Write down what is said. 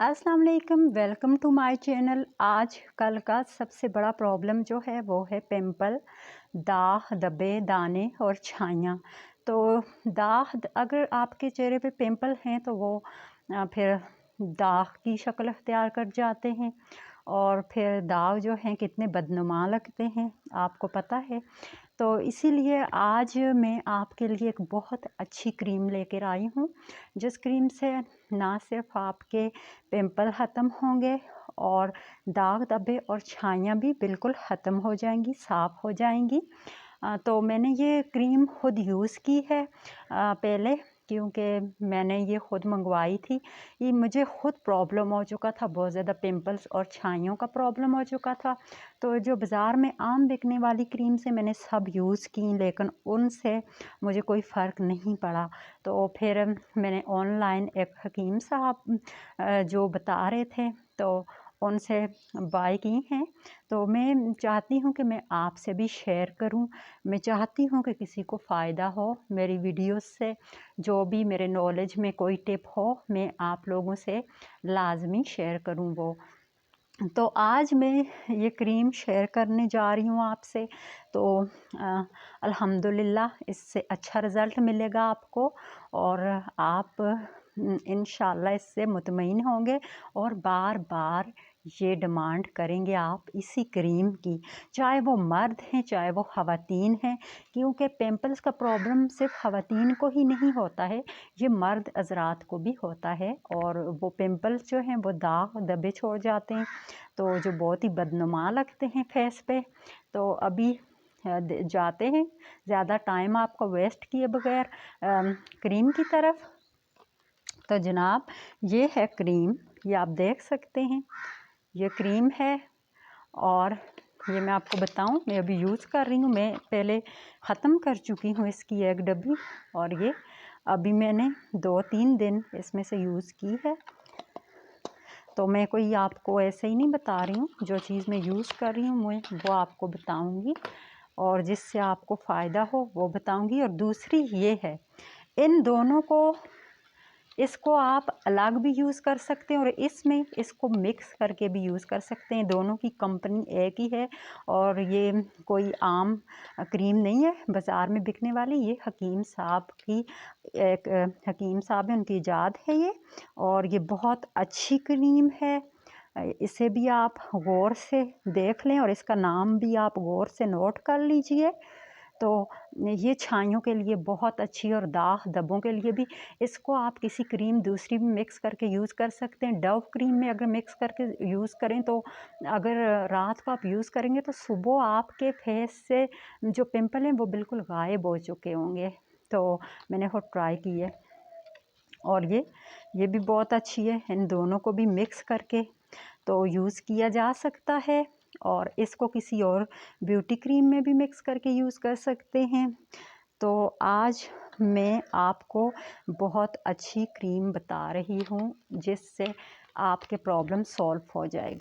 अस्सलाम वालेकुम, welcome to my channel. आज कल का सबसे बड़ा प्रॉब्लम जो है वो है पिंपल, दाग, धब्बे, दाने और छाइयाँ। तो दाग, अगर आपके चेहरे पे पिंपल हैं तो वो फिर दाग की शक्ल अख्तियार कर जाते हैं और फिर दाग जो हैं कितने बदनुमा लगते हैं, आपको पता है। तो इसीलिए आज मैं आपके लिए एक बहुत अच्छी क्रीम लेकर आई हूँ, जिस क्रीम से ना सिर्फ आपके पिंपल ख़त्म होंगे और दाग धब्बे और छाइयाँ भी बिल्कुल ख़त्म हो जाएंगी, साफ़ हो जाएंगी। तो मैंने ये क्रीम खुद यूज़ की है पहले, क्योंकि मैंने ये ख़ुद मंगवाई थी। ये मुझे ख़ुद प्रॉब्लम हो चुका था, बहुत ज़्यादा पिंपल्स और छाइयों का प्रॉब्लम हो चुका था। तो जो बाज़ार में आम बिकने वाली क्रीम से मैंने सब यूज़ की, लेकिन उनसे मुझे कोई फ़र्क नहीं पड़ा। तो फिर मैंने ऑनलाइन एक हकीम साहब जो बता रहे थे, तो उनसे बाय की हैं। तो मैं चाहती हूँ कि मैं आपसे भी शेयर करूँ। मैं चाहती हूँ कि किसी को फ़ायदा हो मेरी वीडियोस से। जो भी मेरे नॉलेज में कोई टिप हो, मैं आप लोगों से लाज़मी शेयर करूँ वो। तो आज मैं ये क्रीम शेयर करने जा रही हूँ आपसे। तो अल्हम्दुलिल्लाह इससे अच्छा रिज़ल्ट मिलेगा आपको और आप इंशाल्लाह इससे मुतमईन होंगे और बार बार ये डिमांड करेंगे आप इसी क्रीम की, चाहे वो मर्द हैं चाहे वो ख़वातीन हैं। क्योंकि पिंपल्स का प्रॉब्लम सिर्फ ख़वातीन को ही नहीं होता है, ये मर्द हज़रात को भी होता है। और वो पिंपल्स जो हैं वो दाग धब्बे छोड़ जाते हैं, तो जो बहुत ही बदनुमा लगते हैं फेस पे। तो अभी जाते हैं ज़्यादा टाइम आपको वेस्ट किए बगैर क्रीम की तरफ। तो जनाब ये है क्रीम, ये आप देख सकते हैं, ये क्रीम है। और ये मैं आपको बताऊं, मैं अभी यूज़ कर रही हूँ। मैं पहले ख़त्म कर चुकी हूँ इसकी एक डब्बी, और ये अभी मैंने 2-3 दिन इसमें से यूज़ की है। तो मैं कोई आपको ऐसे ही नहीं बता रही हूँ, जो चीज़ मैं यूज़ कर रही हूँ मैं वो आपको बताऊँगी और जिससे आपको फ़ायदा हो वो बताऊँगी। और दूसरी ये है, इन दोनों को, इसको आप अलग भी यूज़ कर सकते हैं और इसमें इसको मिक्स करके भी यूज़ कर सकते हैं। दोनों की कंपनी एक ही है और ये कोई आम क्रीम नहीं है बाज़ार में बिकने वाली। ये हकीम साहब की, एक हकीम साहब है, उनकी इजाद है ये, और ये बहुत अच्छी क्रीम है। इसे भी आप गौर से देख लें और इसका नाम भी आप गौर से नोट कर लीजिए। तो ये छाइयों के लिए बहुत अच्छी, और दाग धब्बों के लिए भी। इसको आप किसी क्रीम दूसरी भी मिक्स करके यूज़ कर सकते हैं। डव क्रीम में अगर मिक्स करके यूज़ करें तो अगर रात को आप यूज़ करेंगे तो सुबह आपके फेस से जो पिंपल हैं वो बिल्कुल गायब हो चुके होंगे। तो मैंने खुद ट्राई की है और ये भी बहुत अच्छी है। इन दोनों को भी मिक्स करके तो यूज़ किया जा सकता है, और इसको किसी और ब्यूटी क्रीम में भी मिक्स करके यूज़ कर सकते हैं। तो आज मैं आपको बहुत अच्छी क्रीम बता रही हूँ जिससे आपके प्रॉब्लम सॉल्व हो जाएगा।